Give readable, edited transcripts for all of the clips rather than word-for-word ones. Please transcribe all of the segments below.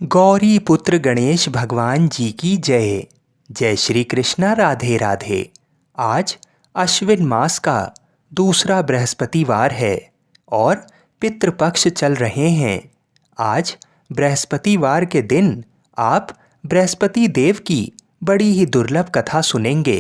गौरी पुत्र गणेश भगवान जी की जय। जय श्री कृष्णा, राधे राधे। आज अश्विन मास का दूसरा बृहस्पतिवार है और पितृपक्ष चल रहे हैं। आज बृहस्पतिवार के दिन आप बृहस्पति देव की बड़ी ही दुर्लभ कथा सुनेंगे।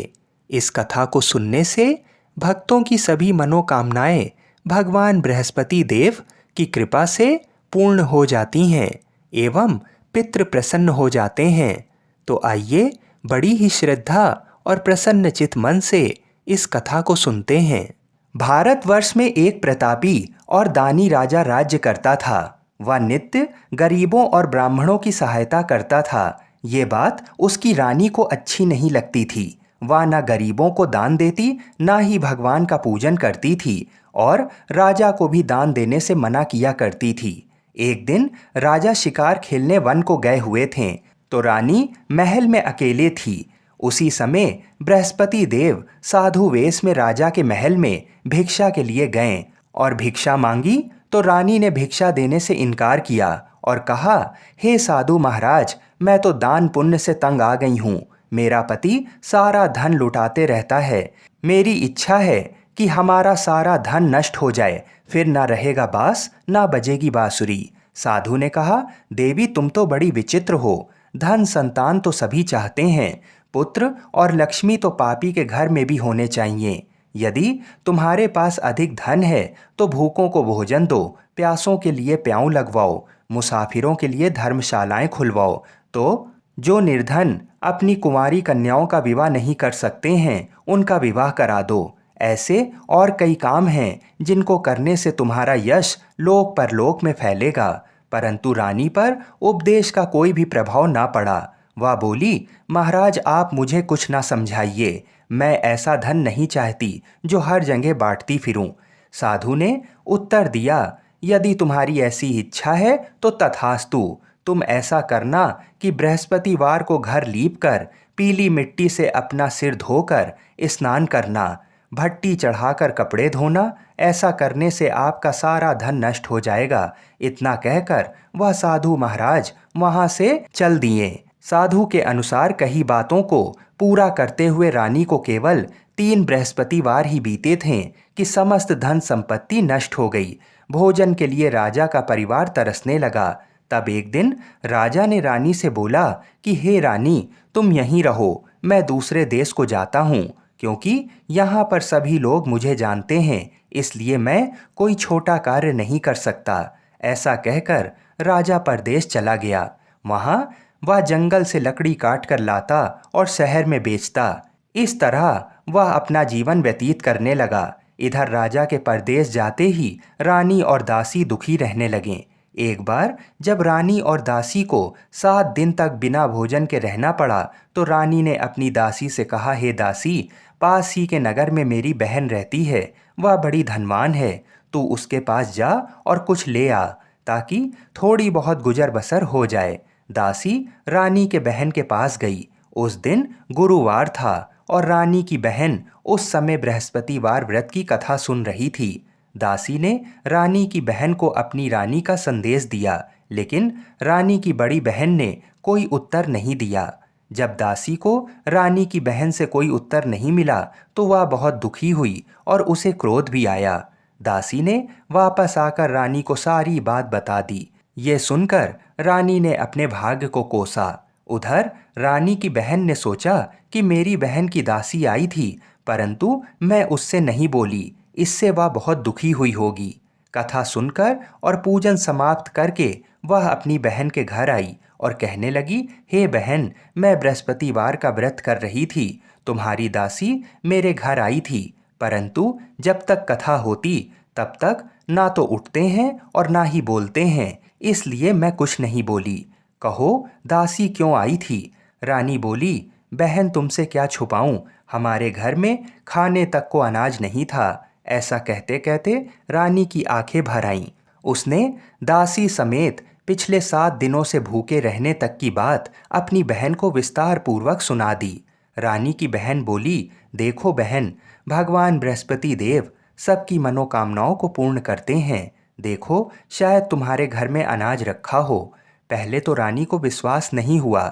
इस कथा को सुनने से भक्तों की सभी मनोकामनाएं भगवान बृहस्पति देव की कृपा से पूर्ण हो जाती हैं एवं पितृ प्रसन्न हो जाते हैं। तो आइए बड़ी ही श्रद्धा और प्रसन्नचित मन से इस कथा को सुनते हैं। भारतवर्ष में एक प्रतापी और दानी राजा राज्य करता था। वह नित्य गरीबों और ब्राह्मणों की सहायता करता था। ये बात उसकी रानी को अच्छी नहीं लगती थी। वह न गरीबों को दान देती, न ही भगवान का पूजन करती थी और राजा को भी दान देने से मना किया करती थी। एक दिन राजा शिकार खेलने वन को गए हुए थे तो रानी महल में अकेले थी। उसी समय बृहस्पति देव साधु वेश में राजा के महल में भिक्षा के लिए गए और भिक्षा मांगी तो रानी ने भिक्षा देने से इनकार किया और कहा, हे साधु महाराज, मैं तो दान पुण्य से तंग आ गई हूँ। मेरा पति सारा धन लुटाते रहता है। मेरी इच्छा है कि हमारा सारा धन नष्ट हो जाए, फिर ना रहेगा बांस ना बजेगी बांसुरी। साधु ने कहा, देवी तुम तो बड़ी विचित्र हो। धन संतान तो सभी चाहते हैं, पुत्र और लक्ष्मी तो पापी के घर में भी होने चाहिए। यदि तुम्हारे पास अधिक धन है तो भूखों को भोजन दो, प्यासों के लिए प्याऊ लगवाओ, मुसाफिरों के लिए धर्मशालाएं खुलवाओ। तो जो निर्धन अपनी कुंवारी कन्याओं का विवाह नहीं कर सकते हैं उनका विवाह करा दो। ऐसे और कई काम हैं जिनको करने से तुम्हारा यश लोक परलोक में फैलेगा। परंतु रानी पर उपदेश का कोई भी प्रभाव ना पड़ा। वह बोली, महाराज आप मुझे कुछ ना समझाइए। मैं ऐसा धन नहीं चाहती जो हर जगह बांटती फिरूं। साधु ने उत्तर दिया, यदि तुम्हारी ऐसी इच्छा है तो तथास्तु। तुम ऐसा करना कि बृहस्पतिवार को घर लीप कर पीली मिट्टी से अपना सिर धोकर स्नान करना, भट्टी चढ़ाकर कपड़े धोना। ऐसा करने से आपका सारा धन नष्ट हो जाएगा। इतना कहकर वह साधु महाराज वहां से चल दिए। साधु के अनुसार कही बातों को पूरा करते हुए रानी को केवल 3 बृहस्पतिवार ही बीते थे कि समस्त धन संपत्ति नष्ट हो गई। भोजन के लिए राजा का परिवार तरसने लगा। तब एक दिन राजा ने रानी से बोला कि हे रानी, तुम यहीं रहो, मैं दूसरे देश को जाता हूँ, क्योंकि यहाँ पर सभी लोग मुझे जानते हैं, इसलिए मैं कोई छोटा कार्य नहीं कर सकता। ऐसा कहकर राजा परदेश चला गया। वहाँ वह जंगल से लकड़ी काट कर लाता और शहर में बेचता। इस तरह वह अपना जीवन व्यतीत करने लगा। इधर राजा के परदेश जाते ही रानी और दासी दुखी रहने लगे। एक बार जब रानी और दासी को 7 दिन तक बिना भोजन के रहना पड़ा तो रानी ने अपनी दासी से कहा, हे दासी, पास ही के नगर में मेरी बहन रहती है, वह बड़ी धनवान है। तू उसके पास जा और कुछ ले आ ताकि थोड़ी बहुत गुजर बसर हो जाए। दासी रानी के बहन के पास गई। उस दिन गुरुवार था और रानी की बहन उस समय बृहस्पतिवार व्रत की कथा सुन रही थी। दासी ने रानी की बहन को अपनी रानी का संदेश दिया, लेकिन रानी की बड़ी बहन ने कोई उत्तर नहीं दिया। जब दासी को रानी की बहन से कोई उत्तर नहीं मिला तो वह बहुत दुखी हुई और उसे क्रोध भी आया। दासी ने वापस आकर रानी को सारी बात बता दी। ये सुनकर रानी ने अपने भाग्य को कोसा। उधर रानी की बहन ने सोचा कि मेरी बहन की दासी आई थी, परंतु मैं उससे नहीं बोली, इससे वह बहुत दुखी हुई होगी। कथा सुनकर और पूजन समाप्त करके वह अपनी बहन के घर आई और कहने लगी, हे बहन, मैं बृहस्पतिवार का व्रत कर रही थी। तुम्हारी दासी मेरे घर आई थी, परंतु जब तक कथा होती तब तक ना तो उठते हैं और ना ही बोलते हैं, इसलिए मैं कुछ नहीं बोली। कहो दासी क्यों आई थी? रानी बोली, बहन तुमसे क्या छुपाऊं, हमारे घर में खाने तक को अनाज नहीं था। ऐसा कहते कहते रानी की आंखें भर आईं। उसने दासी समेत पिछले 7 दिनों से भूखे रहने तक की बात अपनी बहन को विस्तार पूर्वक सुना दी। रानी की बहन बोली, देखो बहन, भगवान बृहस्पति देव सबकी मनोकामनाओं को पूर्ण करते हैं। देखो शायद तुम्हारे घर में अनाज रखा हो। पहले तो रानी को विश्वास नहीं हुआ,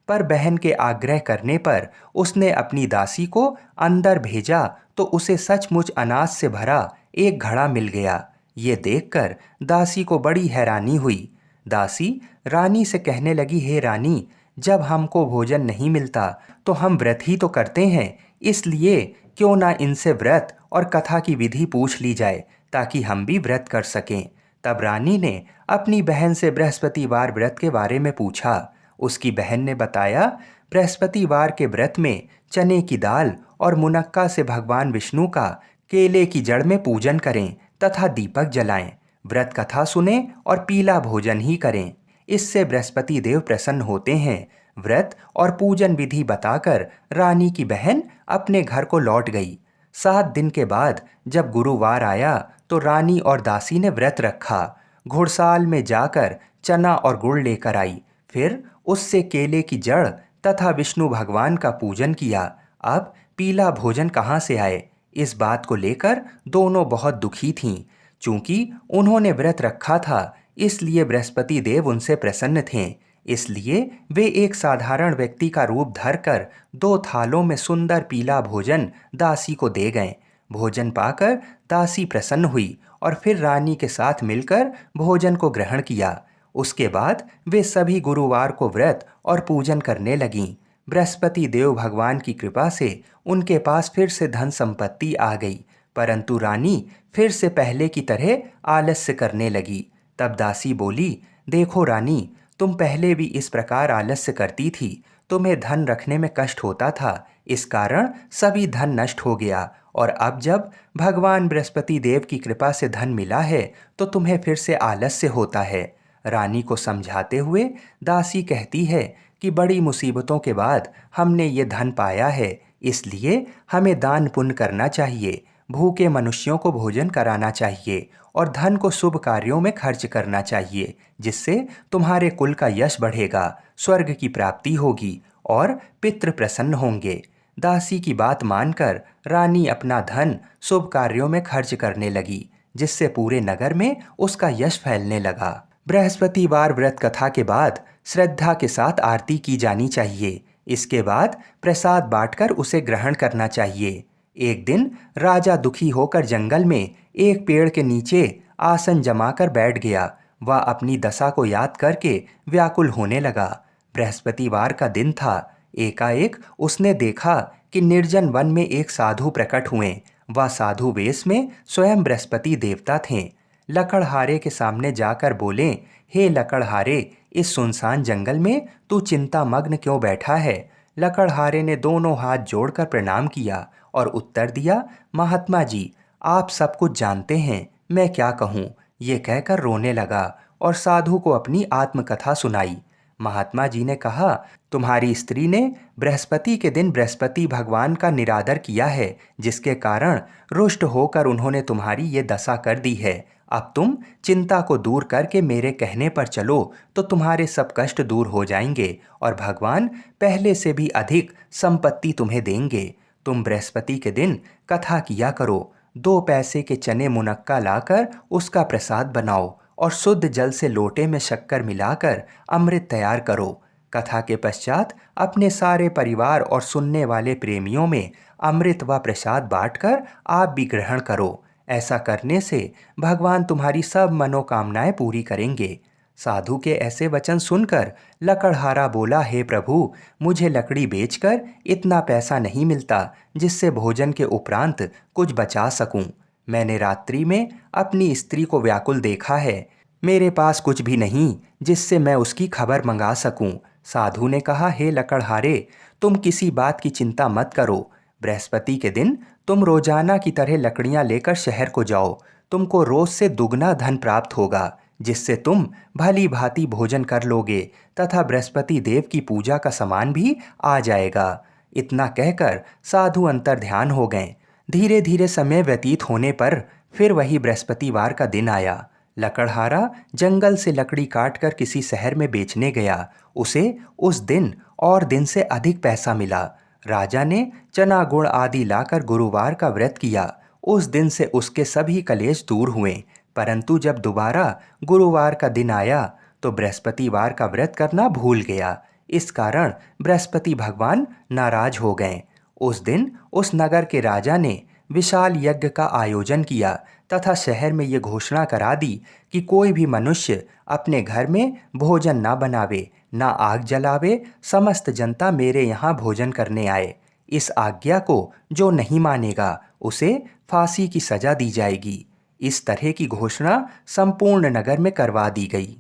पर बहन के आग्रह करने पर उसने अपनी दासी को अंदर भेजा तो उसे सचमुच अनाज से भरा एक घड़ा मिल गया। ये देखकर दासी को बड़ी हैरानी हुई। दासी रानी से कहने लगी, हे रानी, जब हमको भोजन नहीं मिलता तो हम व्रत ही तो करते हैं, इसलिए क्यों ना इनसे व्रत और कथा की विधि पूछ ली जाए ताकि हम भी व्रत कर सकें। तब रानी ने अपनी बहन से बृहस्पतिवार व्रत के बारे में पूछा। उसकी बहन ने बताया, बृहस्पतिवार के व्रत में चने की दाल और मुनक्का से भगवान विष्णु का केले की जड़ में पूजन करें तथा दीपक जलाएं, व्रत कथा सुने और पीला भोजन ही करें। इससे बृहस्पति देव प्रसन्न होते हैं। व्रत और पूजन विधि बताकर रानी की बहन अपने घर को लौट गई। 7 दिन के बाद जब गुरुवार आया तो रानी और दासी ने व्रत रखा। घुड़साल में जाकर चना और गुड़ लेकर आई, फिर उससे केले की जड़ तथा विष्णु भगवान का पूजन किया। अब पीला भोजन कहाँ से आए, इस बात को लेकर दोनों बहुत दुखी थीं। चूंकि उन्होंने व्रत रखा था, इसलिए बृहस्पति देव उनसे प्रसन्न थे। इसलिए वे एक साधारण व्यक्ति का रूप धरकर 2 थालों में सुंदर पीला भोजन दासी को दे गए। भोजन पाकर दासी प्रसन्न हुई और फिर रानी के साथ मिलकर भोजन को ग्रहण किया। उसके बाद वे सभी गुरुवार को व्रत और पूजन करने लगीं। बृहस्पति देव भगवान की कृपा से उनके पास फिर से धन संपत्ति आ गई, परंतु रानी फिर से पहले की तरह आलस्य करने लगी। तब दासी बोली, देखो रानी, तुम पहले भी इस प्रकार आलस्य करती थी, तुम्हें धन रखने में कष्ट होता था, इस कारण सभी धन नष्ट हो गया, और अब जब भगवान बृहस्पति देव की कृपा से धन मिला है तो तुम्हें फिर से आलस्य होता है। रानी को समझाते हुए दासी कहती है कि बड़ी मुसीबतों के बाद हमने ये धन पाया है, इसलिए हमें दान पुण्य करना चाहिए, भूखे मनुष्यों को भोजन कराना चाहिए और धन को शुभ कार्यों में खर्च करना चाहिए, जिससे तुम्हारे कुल का यश बढ़ेगा, स्वर्ग की प्राप्ति होगी और पितृ प्रसन्न होंगे। दासी की बात मानकर रानी अपना धन शुभ कार्यों में खर्च करने लगी, जिससे पूरे नगर में उसका यश फैलने लगा। बृहस्पतिवार व्रत कथा के बाद श्रद्धा के साथ आरती की जानी चाहिए। इसके बाद प्रसाद बांटकर उसे ग्रहण करना चाहिए। एक दिन राजा दुखी होकर जंगल में एक पेड़ के नीचे आसन जमाकर बैठ गया। वह अपनी दशा को याद करके व्याकुल होने लगा। बृहस्पतिवार का दिन था। एकाएक उसने देखा कि निर्जन वन में एक साधु प्रकट हुए। वह साधु वेश में स्वयं बृहस्पति देवता थे। लकड़हारे के सामने जाकर बोले, हे लकड़हारे, इस सुनसान जंगल में तू चिंता मग्न क्यों बैठा है? लकड़हारे ने दोनों हाथ जोड़कर प्रणाम किया और उत्तर दिया, महात्मा जी, आप सब कुछ जानते हैं, मैं क्या कहूँ। ये कहकर रोने लगा और साधु को अपनी आत्मकथा सुनाई। महात्मा जी ने कहा, तुम्हारी स्त्री ने बृहस्पति के दिन बृहस्पति भगवान का निरादर किया है, जिसके कारण रुष्ट होकर उन्होंने तुम्हारी ये दशा कर दी है। अब तुम चिंता को दूर करके मेरे कहने पर चलो तो तुम्हारे सब कष्ट दूर हो जाएंगे और भगवान पहले से भी अधिक संपत्ति तुम्हें देंगे। तुम बृहस्पति के दिन कथा किया करो। 2 पैसे के चने मुनक्का लाकर उसका प्रसाद बनाओ और शुद्ध जल से लोटे में शक्कर मिलाकर अमृत तैयार करो। कथा के पश्चात अपने सारे परिवार और सुनने वाले प्रेमियों में अमृत व प्रसाद बांटकर आप भी ग्रहण करो। ऐसा करने से भगवान तुम्हारी सब मनोकामनाएं पूरी करेंगे। साधु के ऐसे वचन सुनकर लकड़हारा बोला, हे प्रभु, मुझे लकड़ी बेचकर इतना पैसा नहीं मिलता जिससे भोजन के उपरांत कुछ बचा सकूं। मैंने रात्रि में अपनी स्त्री को व्याकुल देखा है। मेरे पास कुछ भी नहीं जिससे मैं उसकी खबर मंगा सकूं। साधु ने कहा, हे लकड़हारे, तुम किसी बात की चिंता मत करो। बृहस्पति के दिन तुम रोजाना की तरह लकड़ियां लेकर शहर को जाओ। तुमको रोज से दुगना धन प्राप्त होगा, जिससे तुम भली भांति भोजन कर लोगे तथा बृहस्पति देव की पूजा का सामान भी आ जाएगा। इतना कहकर साधु अंतर्ध्यान हो गए। धीरे धीरे समय व्यतीत होने पर फिर वही बृहस्पतिवार का दिन आया। लकड़हारा जंगल से लकड़ी काटकर किसी शहर में बेचने गया। उसे उस दिन और दिन से अधिक पैसा मिला। राजा ने चना गुड़ आदि लाकर गुरुवार का व्रत किया। उस दिन से उसके सभी कलेश दूर हुए। परंतु जब दोबारा गुरुवार का दिन आया तो बृहस्पतिवार का व्रत करना भूल गया। इस कारण बृहस्पति भगवान नाराज हो गए। उस दिन उस नगर के राजा ने विशाल यज्ञ का आयोजन किया तथा शहर में ये घोषणा करा दी कि कोई भी मनुष्य अपने घर में भोजन ना बनावे, ना आग जलावे, समस्त जनता मेरे यहाँ भोजन करने आए। इस आज्ञा को जो नहीं मानेगा उसे फांसी की सजा दी जाएगी। इस तरह की घोषणा संपूर्ण नगर में करवा दी गई।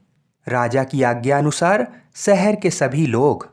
राजा की आज्ञा अनुसार शहर के सभी लोग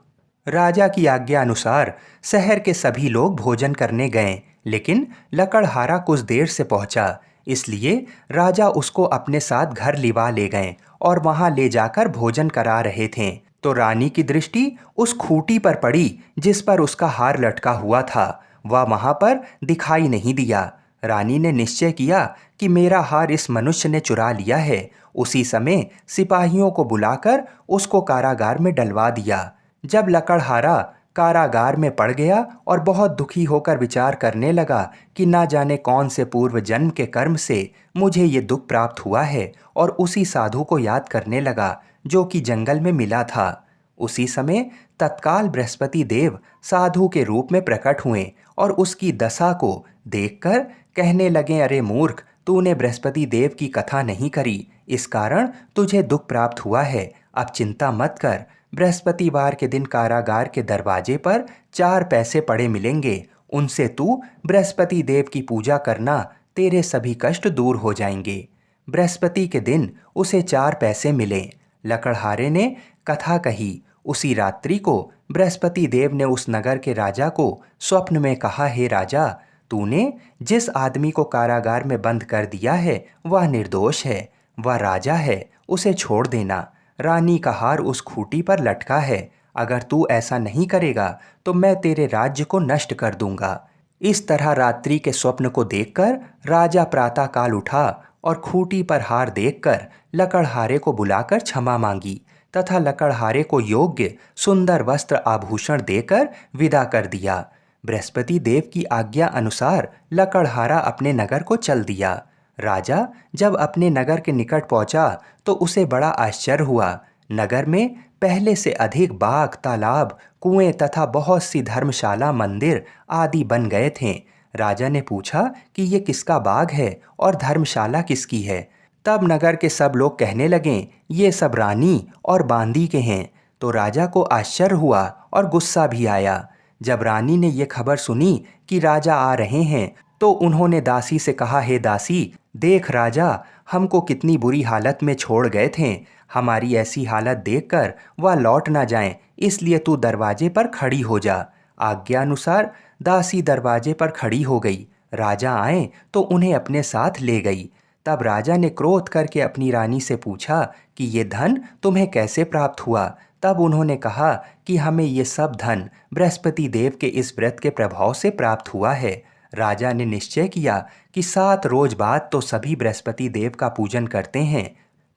राजा की आज्ञा अनुसार शहर के सभी लोग भोजन करने गए, लेकिन लकड़हारा कुछ देर से पहुंचा, इसलिए राजा उसको अपने साथ घर लिवा ले गए और वहां ले जाकर भोजन करा रहे थे। तो रानी की दृष्टि उस खूंटी पर पड़ी जिस पर उसका हार लटका हुआ था। वह वहां पर दिखाई नहीं दिया। रानी ने निश्चय किया कि मेरा हार इस मनुष्य ने चुरा लिया है। उसी समय सिपाहियों को बुलाकर उसको कारागार में डलवा दिया। जब लकड़हारा कारागार में पड़ गया और बहुत दुखी होकर विचार करने लगा कि ना जाने कौन से पूर्व जन्म के कर्म से मुझे ये दुख प्राप्त हुआ है, और उसी साधु को याद करने लगा जो कि जंगल में मिला था। उसी समय तत्काल बृहस्पति देव साधु के रूप में प्रकट हुए और उसकी दशा को देखकर कहने लगे, अरे मूर्ख, तूने बृहस्पति देव की कथा नहीं करी, इस कारण तुझे दुख प्राप्त हुआ है। अब चिंता मत कर, बृहस्पतिवार के दिन कारागार के दरवाजे पर 4 पैसे पड़े मिलेंगे, उनसे तू बृहस्पति देव की पूजा करना, तेरे सभी कष्ट दूर हो जाएंगे। बृहस्पति के दिन उसे 4 पैसे मिले। लकड़हारे ने कथा कही। उसी रात्रि को बृहस्पति देव ने उस नगर के राजा को स्वप्न में कहा, हे राजा, तूने जिस आदमी को कारागार में बंद कर दिया है वह निर्दोष है, वह राजा है, उसे छोड़ देना। रानी का हार उस खूंटी पर लटका है। अगर तू ऐसा नहीं करेगा तो मैं तेरे राज्य को नष्ट कर दूंगा। इस तरह रात्रि के स्वप्न को देखकर राजा प्रातःकाल उठा और खूंटी पर हार देखकर लकड़हारे को बुलाकर क्षमा मांगी तथा लकड़हारे को योग्य सुंदर वस्त्र आभूषण देकर विदा कर दिया। बृहस्पति देव की आज्ञा अनुसार लकड़हारा अपने नगर को चल दिया। राजा जब अपने नगर के निकट पहुंचा तो उसे बड़ा आश्चर्य हुआ। नगर में पहले से अधिक बाग, तालाब, कुएं तथा बहुत सी धर्मशाला, मंदिर आदि बन गए थे। राजा ने पूछा कि ये किसका बाग है और धर्मशाला किसकी है। तब नगर के सब लोग कहने लगे, ये सब रानी और बांदी के हैं। तो राजा को आश्चर्य हुआ और गुस्सा भी आया। जब रानी ने ये खबर सुनी कि राजा आ रहे हैं तो उन्होंने दासी से कहा, हे दासी, देख राजा हमको कितनी बुरी हालत में छोड़ गए थे। हमारी ऐसी हालत देखकर वह लौट ना जाएं, इसलिए तू दरवाजे पर खड़ी हो जा। आज्ञा अनुसार दासी दरवाजे पर खड़ी हो गई। राजा आए तो उन्हें अपने साथ ले गई। तब राजा ने क्रोध करके अपनी रानी से पूछा कि ये धन तुम्हें कैसे प्राप्त हुआ। तब उन्होंने कहा कि हमें ये सब धन बृहस्पति देव के इस व्रत के प्रभाव से प्राप्त हुआ है। राजा ने निश्चय किया कि 7 रोज बाद तो सभी बृहस्पति देव का पूजन करते हैं,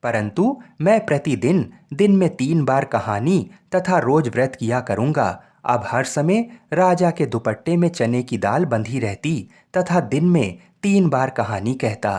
परंतु मैं प्रतिदिन दिन में 3 बार कहानी तथा रोज व्रत किया करूँगा। अब हर समय राजा के दुपट्टे में चने की दाल बंधी रहती तथा दिन में 3 बार कहानी कहता।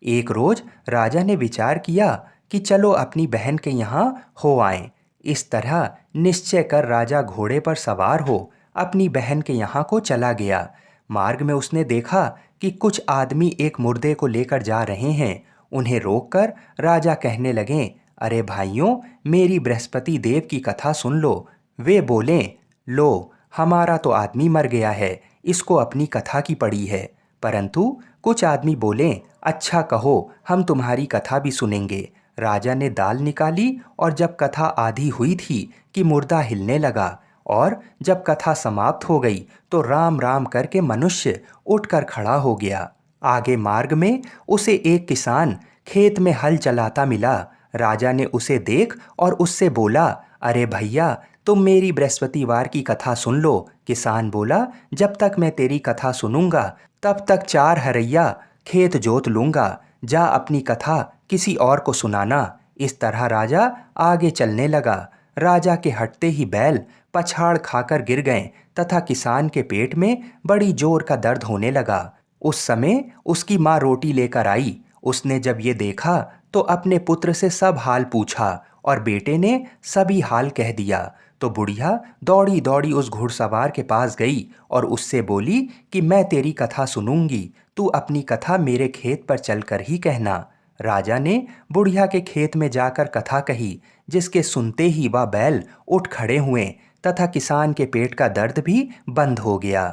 एक रोज राजा ने विचार किया कि चलो अपनी बहन के यहाँ हो आएं। इस तरह निश्चय कर राजा घोड़े पर सवार हो अपनी बहन के यहाँ को चला गया। मार्ग में उसने देखा कि कुछ आदमी एक मुर्दे को लेकर जा रहे हैं। उन्हें रोककर राजा कहने लगे, अरे भाइयों, मेरी बृहस्पति देव की कथा सुन लो। वे बोले, लो, हमारा तो आदमी मर गया है, इसको अपनी कथा की पड़ी है। परंतु कुछ आदमी बोले, अच्छा कहो, हम तुम्हारी कथा भी सुनेंगे। राजा ने दाल निकाली और जब कथा आधी हुई थी कि मुर्दा हिलने लगा, और जब कथा समाप्त हो गई तो राम राम करके मनुष्य उठकर खड़ा हो गया। आगे मार्ग में उसे एक किसान खेत में हल चलाता मिला। राजा ने उसे देख और उससे बोला, अरे भैया, तुम मेरी बृहस्पतिवार की कथा सुन लो। किसान बोला, जब तक मैं तेरी कथा सुनूंगा तब तक 4 हरैया खेत जोत लूंगा। जा अपनी कथा किसी और को सुनाना। इस तरह राजा आगे चलने लगा। राजा के हटते ही बैल पछाड़ खाकर गिर गए तथा किसान के पेट में बड़ी जोर का दर्द होने लगा। उस समय उसकी माँ रोटी लेकर आई। उसने जब ये देखा तो अपने पुत्र से सब हाल पूछा और बेटे ने सभी हाल कह दिया तो बुढ़िया दौड़ी दौड़ी उस घुड़सवार के पास गई और उससे बोली कि मैं तेरी कथा सुनूंगी, तू अपनी कथा मेरे खेत पर चलकर ही कहना। राजा ने बुढ़िया के खेत में जाकर कथा कही, जिसके सुनते ही वह बैल उठ खड़े हुए तथा किसान के पेट का दर्द भी बंद हो गया।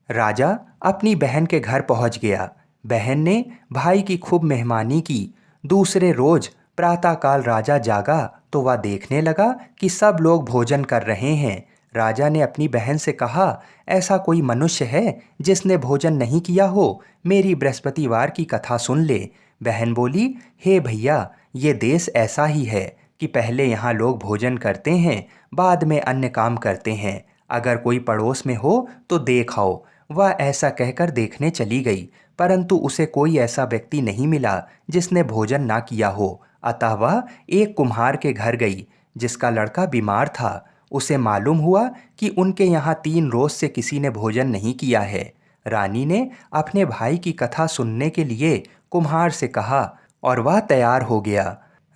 राजा अपनी बहन के घर पहुंच गया। बहन ने भाई की खूब मेहमानी की। दूसरे रोज प्रातःकाल राजा जागा तो वह देखने लगा कि सब लोग भोजन कर रहे हैं। राजा ने अपनी बहन से कहा, ऐसा कोई मनुष्य है जिसने भोजन नहीं किया हो? मेरी बृहस्पतिवार की कथा सुन ले। बहन बोली, हे भैया, ये देश ऐसा ही है कि पहले यहाँ लोग भोजन करते हैं, बाद में अन्य काम करते हैं। अगर कोई पड़ोस में हो तो देख आओ। वह ऐसा कहकर देखने चली गई, परंतु उसे कोई ऐसा व्यक्ति नहीं मिला जिसने भोजन ना किया हो। अतः वह एक कुम्हार के घर गई जिसका लड़का बीमार था। उसे मालूम हुआ कि उनके यहाँ 3 रोज से किसी ने भोजन नहीं किया है। रानी ने अपने भाई की कथा सुनने के लिए कुम्हार से कहा और वह तैयार हो गया।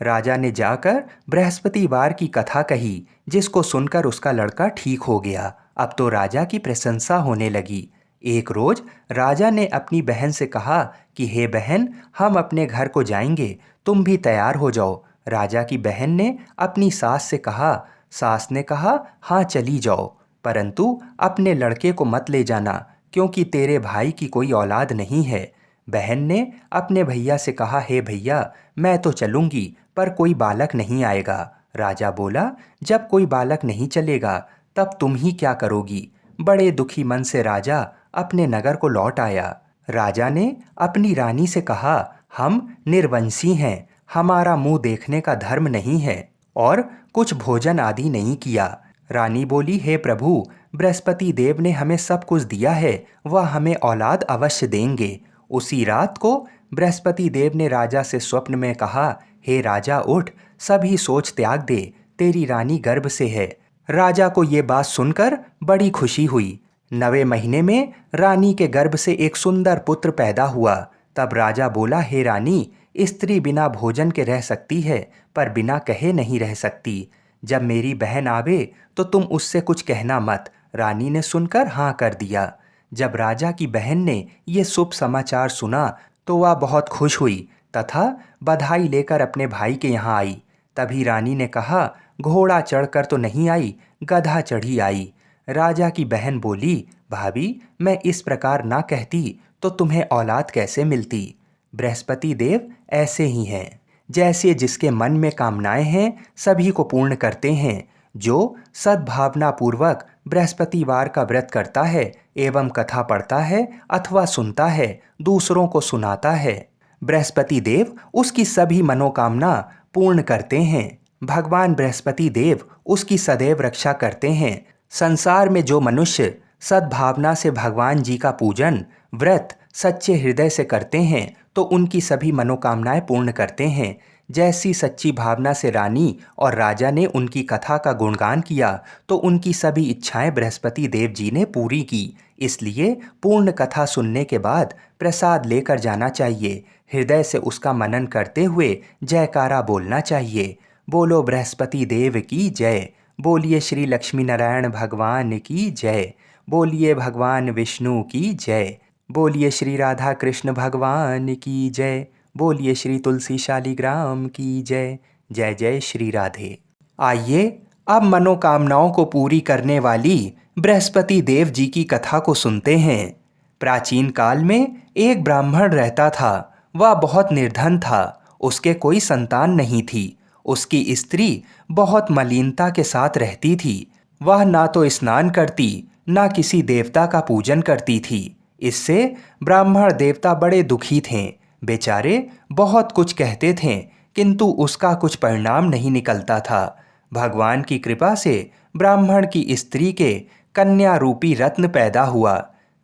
राजा ने जाकर बृहस्पतिवार की कथा कही, जिसको सुनकर उसका लड़का ठीक हो गया। अब तो राजा की प्रशंसा होने लगी। एक रोज राजा ने अपनी बहन से कहा कि हे बहन, हम अपने घर को जाएंगे, तुम भी तैयार हो जाओ। राजा की बहन ने अपनी सास से कहा। सास ने कहा, हाँ चली जाओ, परंतु अपने लड़के को मत ले जाना, क्योंकि तेरे भाई की कोई औलाद नहीं है। बहन ने अपने भैया से कहा, हे भैया, मैं तो चलूंगी, पर कोई बालक नहीं आएगा। राजा बोला, जब कोई बालक नहीं चलेगा तब तुम ही क्या करोगी? बड़े दुखी मन से राजा अपने नगर को लौट आया। राजा ने अपनी रानी से कहा, हम निर्वंशी हैं, हमारा मुंह देखने का धर्म नहीं है और कुछ भोजन आदि नहीं किया। रानी बोली, हे प्रभु, बृहस्पति देव ने हमें सब कुछ दिया है, वह हमें औलाद अवश्य देंगे। उसी रात को बृहस्पति देव ने राजा से स्वप्न में कहा, हे राजा उठ, सभी सोच त्याग दे, तेरी रानी गर्भ से है। राजा को ये बात सुनकर बड़ी खुशी हुई। 9वें महीने में रानी के गर्भ से एक सुंदर पुत्र पैदा हुआ। तब राजा बोला, हे रानी, स्त्री बिना भोजन के रह सकती है, पर बिना कहे नहीं रह सकती। जब मेरी बहन आवे तो तुम उससे कुछ कहना मत। रानी ने सुनकर हाँ कर दिया। जब राजा की बहन ने ये शुभ समाचार सुना तो वह बहुत खुश हुई तथा बधाई लेकर अपने भाई के यहाँ आई। तभी रानी ने कहा, घोड़ा चढ़कर तो नहीं आई, गधा चढ़ी आई। राजा की बहन बोली, भाभी, मैं इस प्रकार ना कहती तो तुम्हें औलाद कैसे मिलती? बृहस्पति देव ऐसे ही हैं, जैसे जिसके मन में कामनाएं हैं सभी को पूर्ण करते हैं। जो सद्भावना पूर्वक बृहस्पतिवार का व्रत करता है एवं कथा पढ़ता है अथवा सुनता है, दूसरों को सुनाता है, बृहस्पति देव उसकी सभी मनोकामना पूर्ण करते हैं। भगवान बृहस्पति देव उसकी सदैव रक्षा करते हैं। संसार में जो मनुष्य सद्भावना से भगवान जी का पूजन व्रत सच्चे हृदय से करते हैं तो उनकी सभी मनोकामनाएं पूर्ण करते हैं। जैसी सच्ची भावना से रानी और राजा ने उनकी कथा का गुणगान किया तो उनकी सभी इच्छाएं बृहस्पति देव जी ने पूरी की। इसलिए पूर्ण कथा सुनने के बाद प्रसाद लेकर जाना चाहिए। हृदय से उसका मनन करते हुए जयकारा बोलना चाहिए। बोलो बृहस्पति देव की जय। बोलिए श्री लक्ष्मी नारायण भगवान की जय। बोलिए भगवान विष्णु की जय। बोलिए श्री राधा कृष्ण भगवान की जय। बोलिए श्री तुलसी शालिग्राम की जय। जय जय श्री राधे। आइए अब मनोकामनाओं को पूरी करने वाली बृहस्पति देव जी की कथा को सुनते हैं। प्राचीन काल में एक ब्राह्मण रहता था। वह बहुत निर्धन था। उसके कोई संतान नहीं थी। उसकी स्त्री बहुत मलिनता के साथ रहती थी। वह ना तो स्नान करती, ना किसी देवता का पूजन करती थी। इससे ब्राह्मण देवता बड़े दुखी थे। बेचारे बहुत कुछ कहते थे, किंतु उसका कुछ परिणाम नहीं निकलता था। भगवान की कृपा से ब्राह्मण की स्त्री के कन्या रूपी रत्न पैदा हुआ।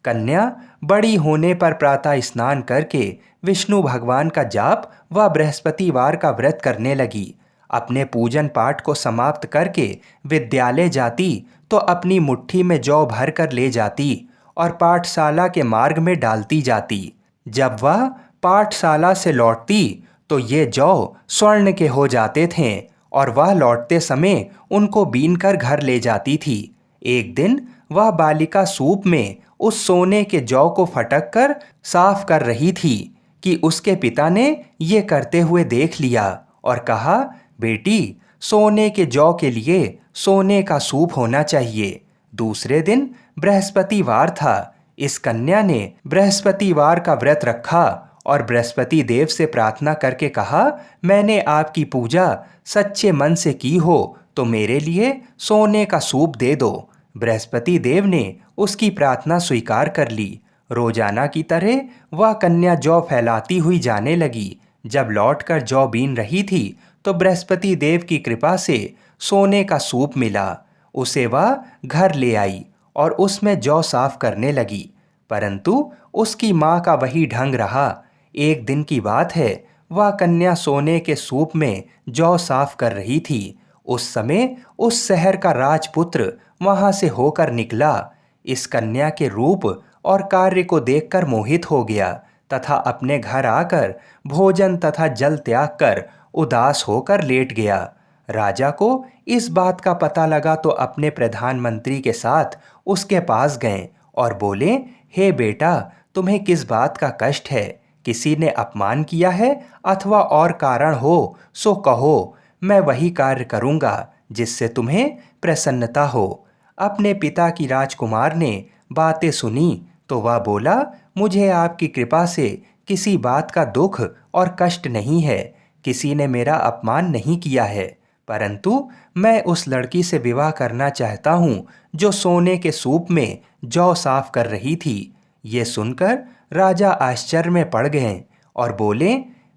कन्या बड़ी होने पर प्रातः स्नान करके विष्णु भगवान का जाप व बृहस्पतिवार का व्रत करने लगी। अपने पूजन पाठ को समाप्त करके विद्यालय जाती तो अपनी मुट्ठी में जौ भर कर ले जाती और पाठशाला के मार्ग में डालती जाती। जब वह पाठशाला से लौटती तो ये जौ स्वर्ण के हो जाते थे और वह लौटते समय उनको बीनकर घर ले जाती थी। एक दिन वह बालिका सूप में उस सोने के जौ को फटक कर साफ कर रही थी कि उसके पिता ने ये करते हुए देख लिया और कहा, बेटी, सोने के जौ के लिए सोने का सूप होना चाहिए। दूसरे दिन बृहस्पतिवार था। इस कन्या ने बृहस्पतिवार का व्रत रखा और बृहस्पति देव से प्रार्थना करके कहा, मैंने आपकी पूजा सच्चे मन से की हो तो मेरे लिए सोने का सूप दे दो। बृहस्पति देव ने उसकी प्रार्थना स्वीकार कर ली। रोजाना की तरह वह कन्या जौ फैलाती हुई जाने लगी। जब लौटकर जौ बीन रही थी तो बृहस्पति देव की कृपा से सोने का सूप मिला। उसे वह घर ले आई और उसमें जौ साफ करने लगी, परंतु उसकी माँ का वही ढंग रहा। एक दिन की बात है, वह कन्या सोने के सूप में जौ साफ कर रही थी। उस समय उस शहर का राजपुत्र वहां से होकर निकला। इस कन्या के रूप और कार्य को देखकर मोहित हो गया तथा अपने घर आकर भोजन तथा जल त्याग कर उदास होकर लेट गया। राजा को इस बात का पता लगा तो अपने प्रधानमंत्री के साथ उसके पास गए और बोले, हे बेटा, तुम्हें किस बात का कष्ट है? किसी ने अपमान किया है अथवा और कारण हो सो कहो, मैं वही कार्य करूँगा जिससे तुम्हें प्रसन्नता हो। अपने पिता की राजकुमार ने बातें सुनी तो वह बोला, मुझे आपकी कृपा से किसी बात का दुख और कष्ट नहीं है। किसी ने मेरा अपमान नहीं किया है, परंतु मैं उस लड़की से विवाह करना चाहता हूँ जो सोने के सूप में जौ साफ कर रही थी। ये सुनकर राजा आश्चर्य में पड़ गए और बोले,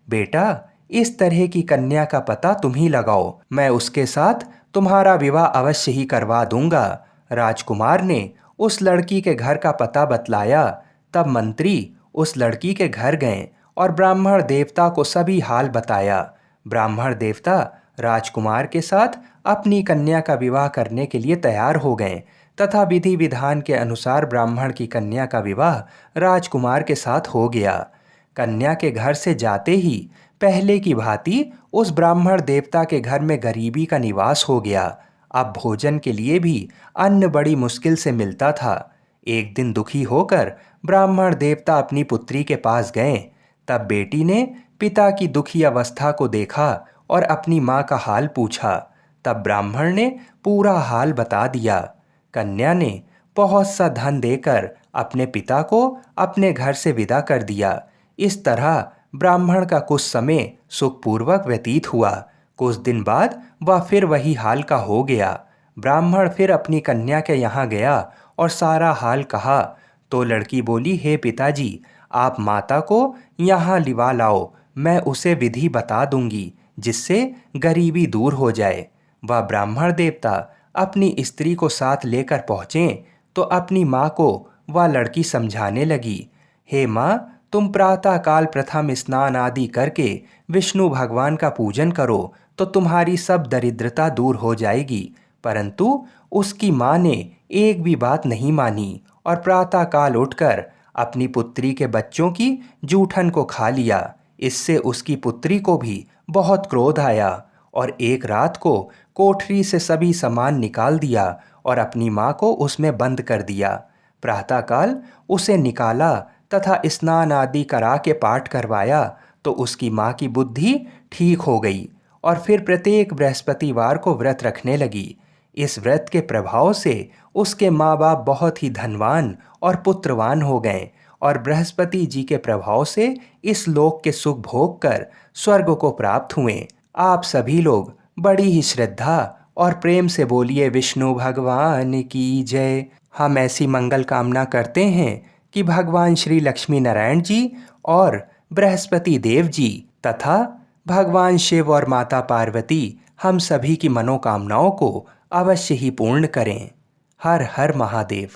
बेटा, इस तरह की कन्या का पता तुम ही लगाओ, मैं उसके साथ तुम्हारा विवाह अवश्य ही करवा दूंगा। राजकुमार ने उस लड़की के घर का पता बतलाया। तब मंत्री उस लड़की के घर गए और ब्राह्मण देवता को सभी हाल बताया। ब्राह्मण देवता राजकुमार के साथ अपनी कन्या का विवाह करने के लिए तैयार हो गए तथा विधि विधान के अनुसार ब्राह्मण की कन्या का विवाह राजकुमार के साथ हो गया। कन्या के घर से जाते ही पहले की भांति उस ब्राह्मण देवता के घर में गरीबी का निवास हो गया। अब भोजन के लिए भी अन्न बड़ी मुश्किल से मिलता था। एक दिन दुखी होकर ब्राह्मण देवता अपनी पुत्री के पास गए। तब बेटी ने पिता की दुखी अवस्था को देखा और अपनी माँ का हाल पूछा। तब ब्राह्मण ने पूरा हाल बता दिया। कन्या ने बहुत सा धन देकर अपने पिता को अपने घर से विदा कर दिया। इस तरह ब्राह्मण का कुछ समय सुखपूर्वक व्यतीत हुआ। कुछ दिन बाद वह फिर वही हाल का हो गया। ब्राह्मण फिर अपनी कन्या के यहाँ गया और सारा हाल कहा तो लड़की बोली, हे पिताजी, आप माता को यहाँ लिवा लाओ, मैं उसे विधि बता दूंगी जिससे गरीबी दूर हो जाए। वह ब्राह्मण देवता अपनी स्त्री को साथ लेकर पहुँचे तो अपनी माँ को वह लड़की समझाने लगी, हे माँ, तुम प्रातःकाल प्रथम स्नान आदि करके विष्णु भगवान का पूजन करो तो तुम्हारी सब दरिद्रता दूर हो जाएगी। परंतु उसकी माँ ने एक भी बात नहीं मानी और प्रातःकाल उठकर अपनी पुत्री के बच्चों की जूठन को खा लिया। इससे उसकी पुत्री को भी बहुत क्रोध आया और एक रात को कोठरी से सभी सामान निकाल दिया और अपनी माँ को उसमें बंद कर दिया। प्रातःकाल उसे निकाला तथा स्नान आदि करा के पाठ करवाया तो उसकी माँ की बुद्धि ठीक हो गई और फिर प्रत्येक बृहस्पतिवार को व्रत रखने लगी। इस व्रत के प्रभाव से उसके माँ बाप बहुत ही धनवान और पुत्रवान हो गए और बृहस्पति जी के प्रभाव से इस लोक के सुख भोग कर स्वर्ग को प्राप्त हुए। आप सभी लोग बड़ी ही श्रद्धा और प्रेम से बोलिए, विष्णु भगवान की जय। हम ऐसी मंगल कामना करते हैं कि भगवान श्री लक्ष्मी नारायण जी और बृहस्पति देव जी तथा भगवान शिव और माता पार्वती हम सभी की मनोकामनाओं को अवश्य ही पूर्ण करें। हर हर महादेव।